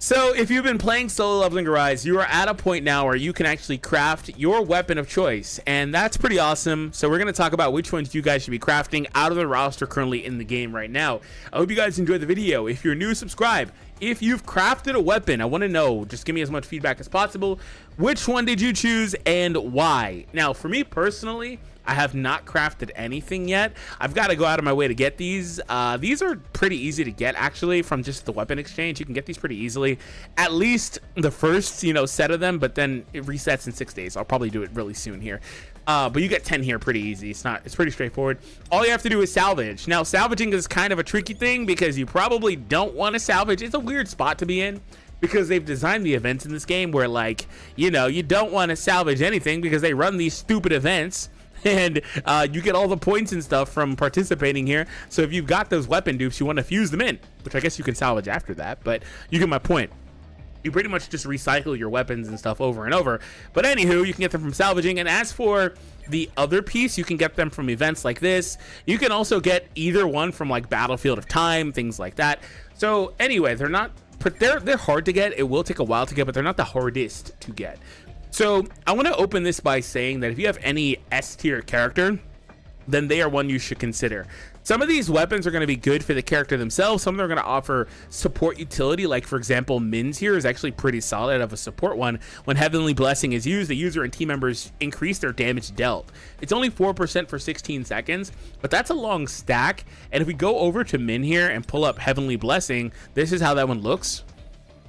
So if you've been playing solo leveling Arise, you are at a point now where you can actually craft your weapon of choice, and that's pretty awesome. So we're going to talk about which ones you guys should be crafting out of the roster currently in the game right now. I hope you guys enjoyed the video. If you're new, subscribe. If you've crafted a weapon, I want to know, just give me as much feedback as possible. Which one did you choose and why? Now, for me personally, I have not crafted anything yet. I've got to go out of my way to get these. These are pretty easy to get, actually, from just the weapon exchange. You can get these pretty easily. At least the first, set of them, but then it resets in 6 days. I'll probably do it really soon here. But you get 10 here pretty easy. It's pretty straightforward. All you have to do is salvage. Now, salvaging is kind of a tricky thing because you probably don't want to salvage. It's a weird spot to be in, because they've designed the events in this game where, like, you don't want to salvage anything because they run these stupid events. And you get all the points and stuff from participating here. So if you've got those weapon dupes, you want to fuse them in, which I guess you can salvage after that. But you get my point. You pretty much just recycle your weapons and stuff over and over. But anywho, you can get them from salvaging. And as for the other piece, you can get them from events like this. You can also get either one from like Battlefield of Time, things like that. So anyway, they're hard to get. It will take a while to get, but they're not the hardest to get. So I want to open this by saying that if you have any S tier character, then they are one you should consider. Some of these weapons are going to be good for the character themselves. Some of them are going to offer support utility. Like, for example, Min's here is actually pretty solid of a support one. When Heavenly Blessing is used, the user and team members increase their damage dealt. It's only 4% for 16 seconds, but that's a long stack. And if we go over to Min here and pull up Heavenly Blessing, this is how that one looks.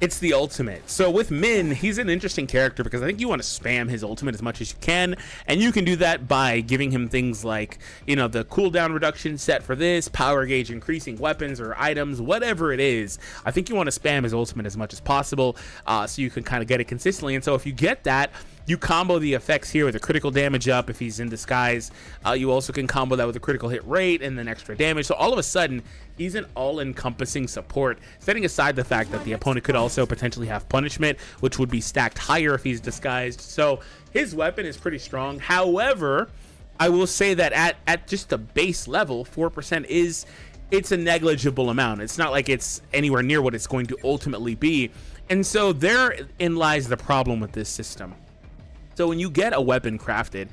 It's the ultimate. So with Min, he's an interesting character because I think you want to spam his ultimate as much as you can, and you can do that by giving him things like, the cooldown reduction set for this, power gauge increasing weapons or items, whatever it is. I think you want to spam his ultimate as much as possible, so you can kind of get it consistently. And so if you get that, you combo the effects here with a critical damage up if he's in disguise. You also can combo that with a critical hit rate and then extra damage. So all of a sudden, he's an all-encompassing support, setting aside the fact that the opponent could also potentially have punishment, which would be stacked higher if he's disguised. So his weapon is pretty strong. However, I will say that at just the base level, 4% it's a negligible amount. It's not like it's anywhere near what it's going to ultimately be. And so therein lies the problem with this system. So when you get a weapon crafted,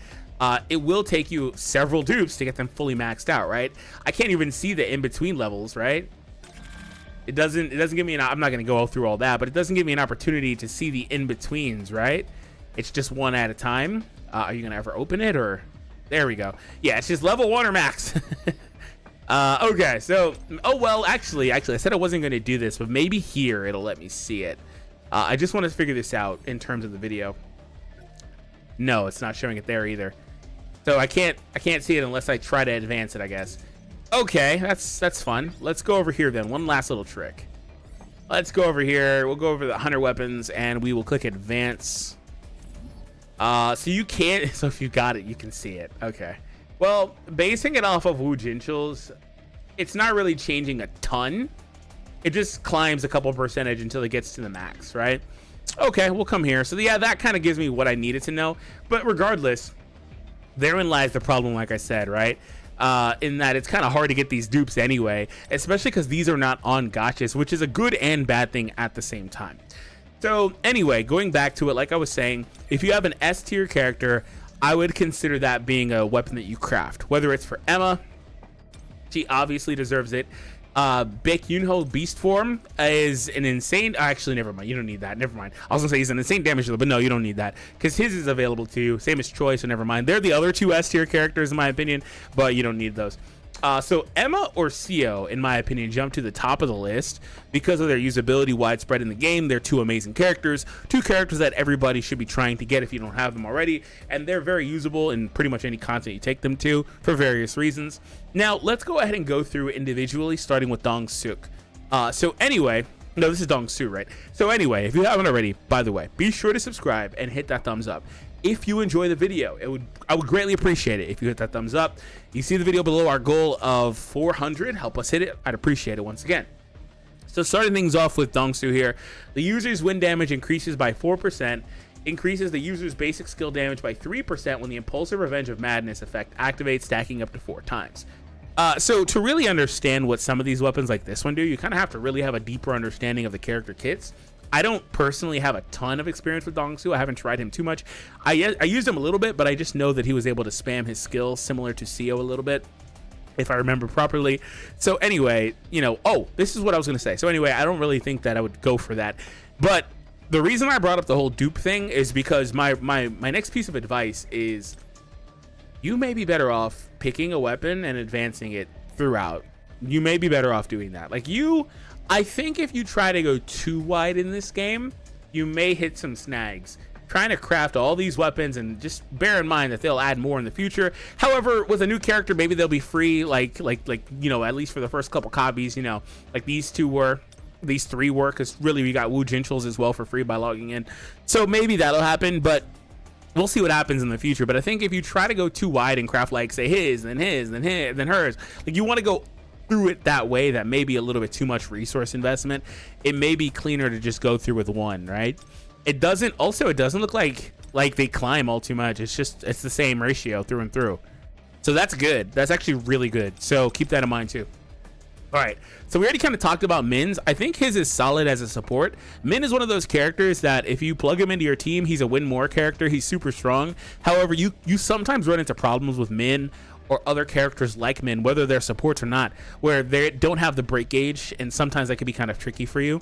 it will take you several dupes to get them fully maxed out, right? I can't even see the in-between levels, right? It doesn't give me I'm not going to go through all that, but it doesn't give me an opportunity to see the in-betweens, right? It's just one at a time. Are you going to ever open it, or? There we go. Yeah, it's just level 1 or max. Okay, so, actually, I said I wasn't going to do this, but maybe here it'll let me see it. I just want to figure this out in terms of the video. No, it's not showing it there either. So I can't see it unless I try to advance it, I guess. Okay, that's fun. Let's go over here then. One last little trick. Let's go over here. We'll go over the 100 weapons and we will click advance. So you can't, so if you got it, you can see it. Okay. Well, basing it off of Wu Jinchul's, it's not really changing a ton. It just climbs a couple percentage until it gets to the max, right? Okay, we'll come here. So yeah, that kind of gives me what I needed to know. But regardless, therein lies the problem, like I said, right? In that it's kind of hard to get these dupes anyway, especially because these are not on gotchas, which is a good and bad thing at the same time. So anyway, going back to it, like I was saying, if you have an S tier character, I would consider that being a weapon that you craft. Whether it's for Emma, she obviously deserves it. Baek Yoonho beast form is an insane, actually never mind, you don't need that, never mind. I was gonna say he's an insane damage dealer, but no, you don't need that because his is available too, same as Choi, so never mind. They're the other two S tier characters in my opinion, but you don't need those. So Emma or Seo, in my opinion, jump to the top of the list because of their usability widespread in the game. They're two amazing characters, two characters that everybody should be trying to get if you don't have them already, and they're very usable in pretty much any content you take them to for various reasons. Now, let's go ahead and go through individually, starting with Dong-suk. So anyway, no, this is Dong-Su, right? So anyway, if you haven't already, by the way, be sure to subscribe and hit that thumbs up. If you enjoy the video, I would greatly appreciate it if you hit that thumbs up. You see the video below, our goal of 400, help us hit it. I'd appreciate it once again. So starting things off with Dong-Su here, the user's win damage increases by 4%, increases the user's basic skill damage by 3% when the Impulsive Revenge of Madness effect activates, stacking up to 4 times. So to really understand what some of these weapons like this one do, you kind of have to really have a deeper understanding of the character kits. I don't personally have a ton of experience with Dongsu. I haven't tried him too much. I used him a little bit, but I just know that he was able to spam his skills similar to Seo a little bit, if I remember properly. So anyway, oh, this is what I was going to say. So anyway, I don't really think that I would go for that. But the reason I brought up the whole dupe thing is because my next piece of advice is you may be better off picking a weapon and advancing it throughout. You may be better off doing that. I think if you try to go too wide in this game, you may hit some snags trying to craft all these weapons, and just bear in mind that they'll add more in the future. However, with a new character, maybe they'll be free, like at least for the first couple copies, like these three were, because really we got Woo Jinchul's as well for free by logging in. So maybe that'll happen, but we'll see what happens in the future. But I think if you try to go too wide and craft say his, then hers, you want to go through it that way, that may be a little bit too much resource investment. It may be cleaner to just go through with one, right? It doesn't look like they climb all too much. It's the same ratio through and through. So that's good. That's actually really good. So keep that in mind too. All right, so we already kind of talked about Min's. I think his is solid as a support. Min is one of those characters that if you plug him into your team, he's a win more character. He's super strong. However, you sometimes run into problems with Min or other characters like Min, whether they're supports or not, where they don't have the break gauge, and sometimes that can be kind of tricky for you.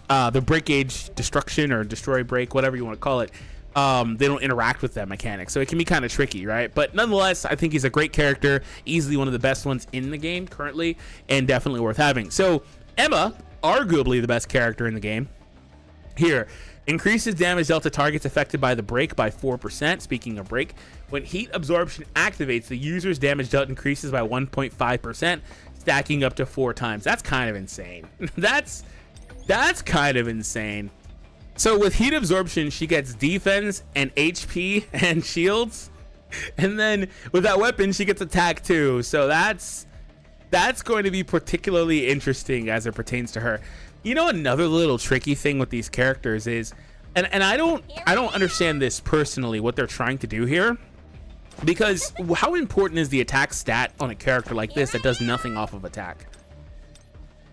The break gauge destruction or destroy break, whatever you want to call it, they don't interact with that mechanic, so it can be kind of tricky, right? But nonetheless, I think he's a great character, easily one of the best ones in the game currently, and definitely worth having. So Emma, arguably the best character in the game here, increases damage dealt to targets affected by the break by 4%. Speaking of break, when heat absorption activates, the user's damage dealt increases by 1.5%, stacking up to 4 times. That's kind of insane. That's kind of insane. So with heat absorption, she gets defense and HP and shields, and then with that weapon, she gets attack too. So that's going to be particularly interesting as it pertains to her. Another little tricky thing with these characters is, and I don't understand this personally, what they're trying to do here, because how important is the attack stat on a character like this that does nothing off of attack?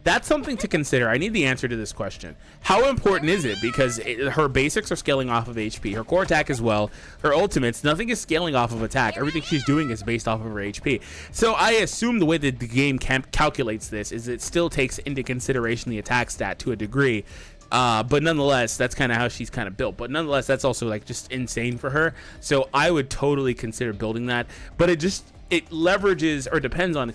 That's something to consider. I need the answer to this question. How important is it? Because her basics are scaling off of HP, her core attack as well, her ultimates, nothing is scaling off of attack. Everything she's doing is based off of her HP. So I assume the way that the game calculates this is it still takes into consideration the attack stat to a degree. But nonetheless, that's kind of how she's kind of built. But nonetheless, that's also just insane for her. So I would totally consider building that. But it leverages, or depends on,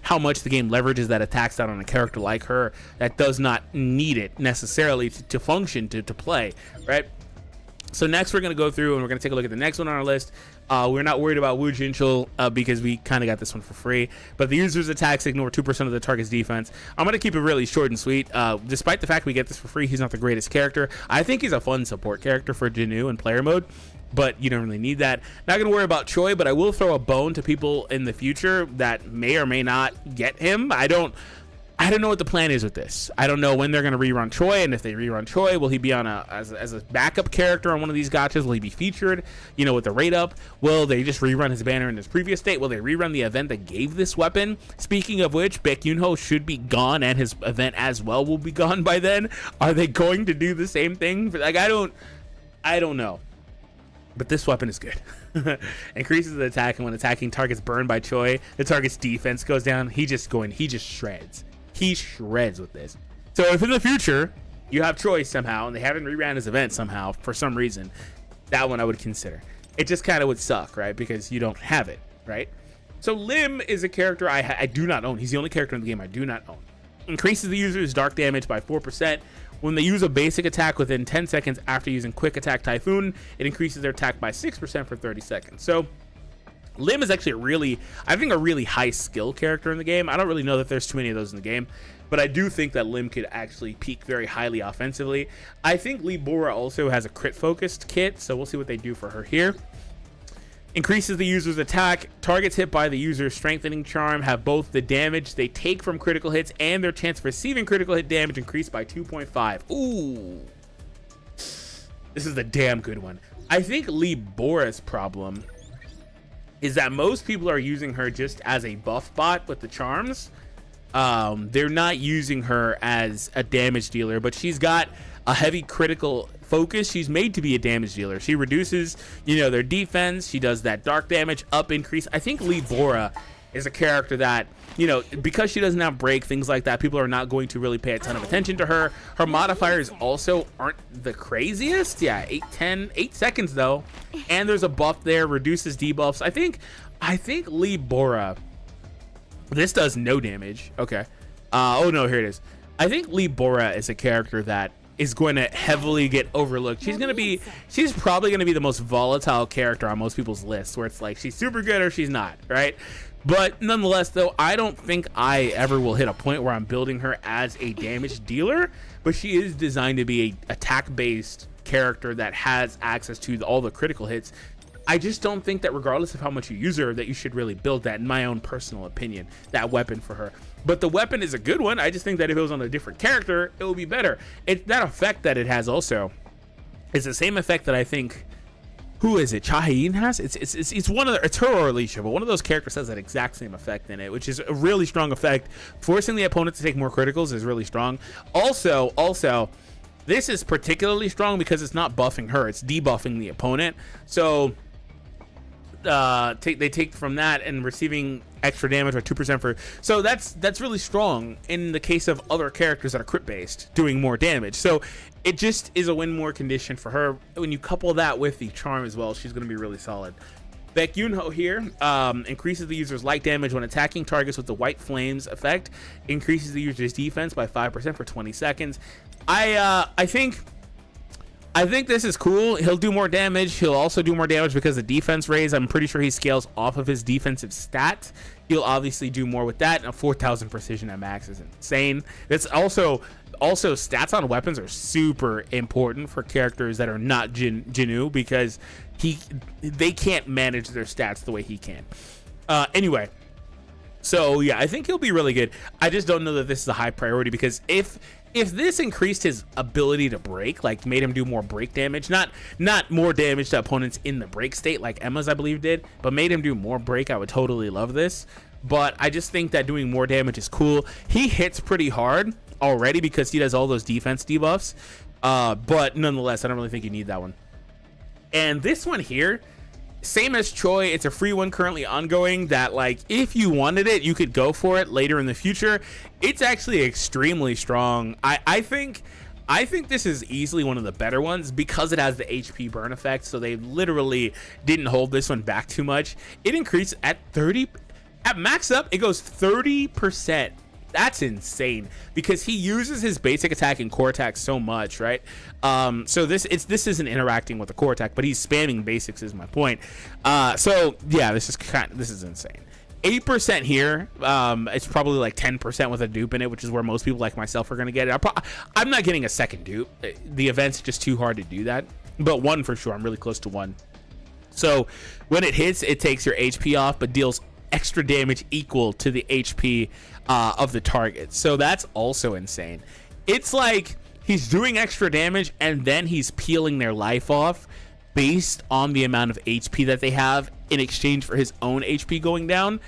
how much the game leverages that attack stat on a character like her that does not need it necessarily to function, to play, right? So next we're going to go through and we're going to take a look at the next one on our list. We're not worried about Woo Jinchul because we kind of got this one for free. But the user's attacks ignore 2% of the target's defense. I'm going to keep it really short and sweet. Despite the fact we get this for free, he's not the greatest character. I think he's a fun support character for Jiwoo in player mode, but you don't really need that. Not gonna worry about Choi, but I will throw a bone to people in the future that may or may not get him. I don't know what the plan is with this. I don't know when they're gonna rerun Choi, and if they rerun Choi, will he be on as a backup character on one of these gachas? Will he be featured, with the rate up? Will they just rerun his banner in his previous state? Will they rerun the event that gave this weapon? Speaking of which, Baek Yoonho should be gone, and his event as well will be gone by then. Are they going to do the same thing? I don't know. But this weapon is good. Increases the attack, and when attacking targets burned by Choi, the target's defense goes down. He just shreds. He shreds with this. So if in the future you have Choi somehow and they haven't reran his event somehow for some reason, that one I would consider. It just kind of would suck, right? Because you don't have it, right? So Lim is a character I do not own. He's the only character in the game I do not own. Increases the user's dark damage by 4%. When they use a basic attack within 10 seconds after using Quick Attack Typhoon, it increases their attack by 6% for 30 seconds. So Lim is actually a really high skill character in the game. I don't really know that there's too many of those in the game, but I do think that Lim could actually peak very highly offensively. I think Bora also has a crit focused kit, so we'll see what they do for her here. Increases the user's attack. Targets hit by the user's strengthening charm have both the damage they take from critical hits and their chance of receiving critical hit damage increased by 2.5. Ooh. This is the damn good one. I think Bora's problem is that most people are using her just as a buff bot with the charms, They're not using her as a damage dealer, but she's got a heavy critical focus. She's made to be a damage dealer. She reduces, their defense. She does that dark damage up increase. I think Bora is a character that, because she doesn't have break, things like that, people are not going to really pay a ton of attention to her. Her modifiers also aren't the craziest. Yeah, 8 seconds though. And there's a buff there, reduces debuffs. I think Bora, this does no damage. Okay. Oh no, here it is. I think Bora is a character that is going to heavily get overlooked. She's probably going to be the most volatile character on most people's lists, where it's like she's super good or she's not, right? But nonetheless, though, I don't think I ever will hit a point where I'm building her as a damage dealer, but she is designed to be a attack-based character that has access to all the critical hits. I just don't think that regardless of how much you use her, that you should really build that, in my own personal opinion, that weapon for her. But the weapon is a good one. I just think that if it was on a different character, it would be better. That effect that it has also is the same effect that I think, who is it? Chahayin has? It's one of the, it's her or Alicia, but one of those characters has that exact same effect in it, which is a really strong effect. Forcing the opponent to take more criticals is really strong. Also, this is particularly strong because it's not buffing her, it's debuffing the opponent. So they take from that and receiving extra damage by 2% for, so that's really strong in the case of other characters that are crit based doing more damage. So it just is a win more condition for her. When you couple that with the charm as well, she's going to be really solid. Baek Yoonho here increases the user's light damage when attacking targets with the white flames effect, increases the user's defense by 5% for 20 seconds. I think this is cool. He'll do more damage. He'll also do more damage because of defense raise. I'm pretty sure he scales off of his defensive stat. He'll obviously do more with that. And a 4,000 precision at max is insane. It's also stats on weapons are super important for characters that are not Jiwoo, because they can't manage their stats the way he can. Anyway, so yeah, I think he'll be really good. I just don't know that this is a high priority, because if this increased his ability to break, like made him do more break damage, not more damage to opponents in the break state like Emma's I believe did, but made him do more break, I would totally love this. But I just think that doing more damage is cool. He hits pretty hard already because he does all those defense debuffs, but nonetheless, I don't really think you need that one. And this one here, same as Choi, it's a free one currently ongoing that, like, if you wanted it, you could go for it later in the future. It's actually extremely strong. I think this is easily one of the better ones because it has the HP burn effect, so they literally didn't hold this one back too much. It increased at 30, at max up, it goes 30%. That's insane because he uses his basic attack and core attack so much, right? So this isn't interacting with the core attack, but he's spamming basics is my point. So yeah, this is insane. 8% here. It's probably like 10% with a dupe in it, which is where most people like myself are going to get it. I'm not getting a second dupe. The event's just too hard to do that, but one for sure. I'm really close to one. So when it hits, it takes your HP off, but deals extra damage equal to the HP of the target. So that's also insane. It's like he's doing extra damage and then he's peeling their life off based on the amount of HP that they have in exchange for his own HP going down.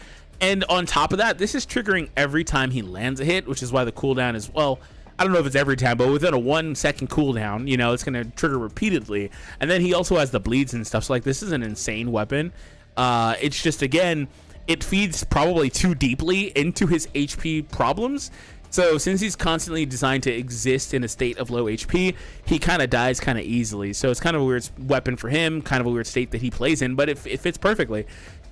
And on top of that, this is triggering every time he lands a hit, which is why the cooldown is, well, I don't know if it's every time, but within a 1 second cooldown, it's going to trigger repeatedly. And then he also has the bleeds and stuff. So like, this is an insane weapon. It's just, again, it feeds probably too deeply into his HP problems. So since he's constantly designed to exist in a state of low HP, he kind of dies kind of easily. So it's kind of a weird weapon for him, kind of a weird state that he plays in, but it fits perfectly.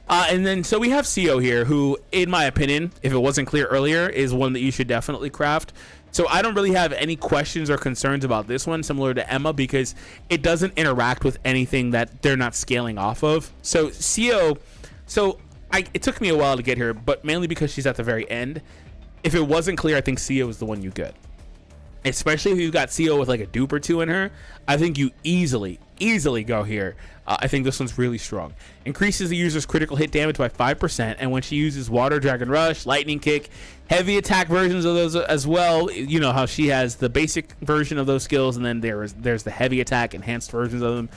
And then so we have CO here, who, in my opinion, if it wasn't clear earlier, is one that you should definitely craft. So I don't really have any questions or concerns about this one, similar to Emma, because it doesn't interact with anything that they're not scaling off of. So CO, it took me a while to get here, but mainly because she's at the very end. If it wasn't clear, I think CO is the one you get. Especially if you've got CO with like a dupe or two in her, I think you easily go here. I think this one's really strong. Increases the user's critical hit damage by 5%, and when she uses Water, Dragon Rush, Lightning Kick, heavy attack versions of those as well, you know how she has the basic version of those skills, and then there's the heavy attack enhanced versions of them.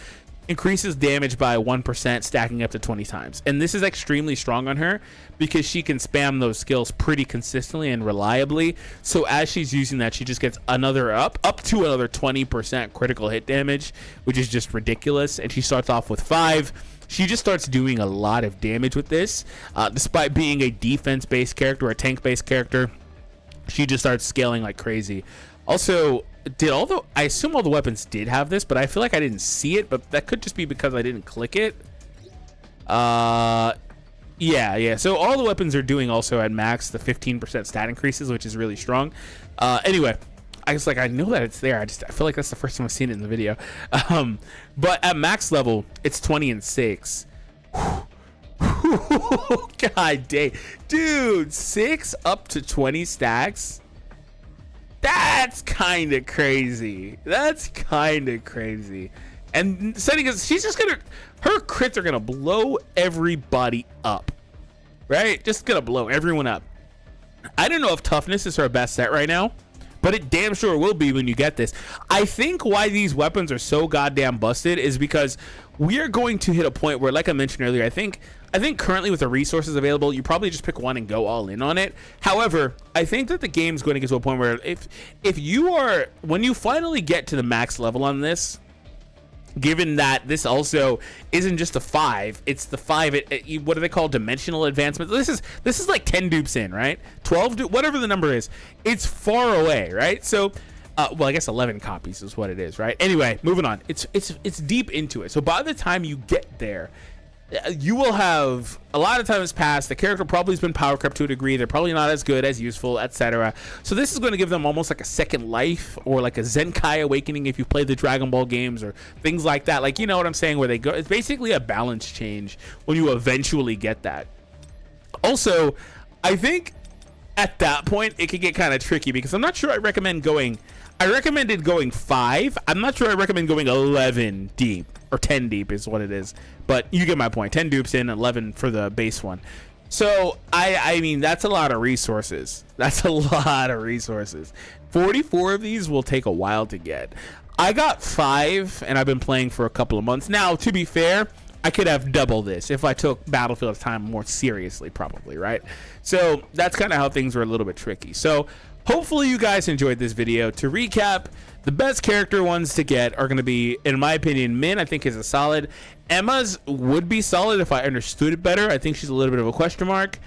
increases damage by 1%, stacking up to 20 times. And this is extremely strong on her because she can spam those skills pretty consistently and reliably. So as she's using that, she just gets another up to another 20% critical hit damage, which is just ridiculous. And she starts off with 5. She just starts doing a lot of damage with this, despite being a defense-based character or a tank-based character. She just starts scaling like crazy. Also, I assume all the weapons did have this, but I feel like I didn't see it, but that could just be because I didn't click it. Yeah. So all the weapons are doing also at max the 15% stat increases, which is really strong. Anyway, I know that it's there. I feel like that's the first time I've seen it in the video. But at max level, it's 20 and 6. God dang, dude, 6 up to 20 stacks. That's kind of crazy. And setting is, she's just gonna, her crits are gonna blow everybody up, right? Just gonna blow everyone up. I don't know if toughness is her best set right now, but it damn sure will be when you get this. I think why these weapons are so goddamn busted is because we are going to hit a point where, like I mentioned earlier, I think currently with the resources available, you probably just pick one and go all in on it. However, I think that the game's going to get to a point where if you are, when you finally get to the max level on this, given that this also isn't just a 5, it's the 5, what do they call dimensional advancement? This is like 10 dupes in, right? 12, whatever the number is, it's far away, right? So well, I guess 11 copies is what it is, right? Anyway, moving on. It's deep into it. So by the time you get there, you will have a lot of time has passed. The character probably has been power crept to a degree. They're probably not as good, as useful, etc. So this is going to give them almost like a second life, or like a Zenkai awakening if you play the Dragon Ball games or things like that. Like, you know what I'm saying, where they go. It's basically a balance change when you eventually get that. Also, I think at that point it could get kind of tricky because I'm not sure I recommended going 5. I'm not sure I recommend going 11 deep, or 10 deep is what it is, but you get my point. 10 dupes in, 11 for the base one. So I mean, that's a lot of resources. 44 of these will take a while to get. I got 5 and I've been playing for a couple of months now. To be fair, I could have double this if I took Battlefield time more seriously, probably, right? So that's kind of how things were a little bit tricky. So hopefully you guys enjoyed this video. To recap, the best character ones to get are going to be, in my opinion, Min, I think, is a solid. Emma's would be solid if I understood it better. I think she's a little bit of a question mark.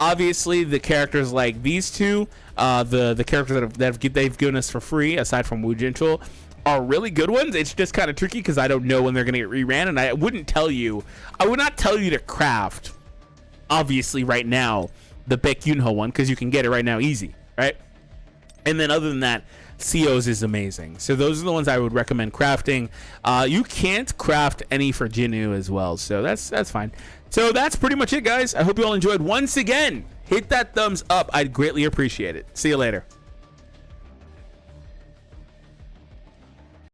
Obviously, the characters like these two, the characters that they've given us for free, aside from Wu Jinchul, are really good ones. It's just kind of tricky because I don't know when they're going to get reran, and I would not tell you to craft, obviously, right now, the Baek Yoonho one, because you can get it right now easy, right? And then other than that, CO's is amazing. So those are the ones I would recommend crafting. You can't craft any for Jiwoo as well, so that's fine. So that's pretty much it, guys. I hope you all enjoyed. Once again, hit that thumbs up. I'd greatly appreciate it. See you later.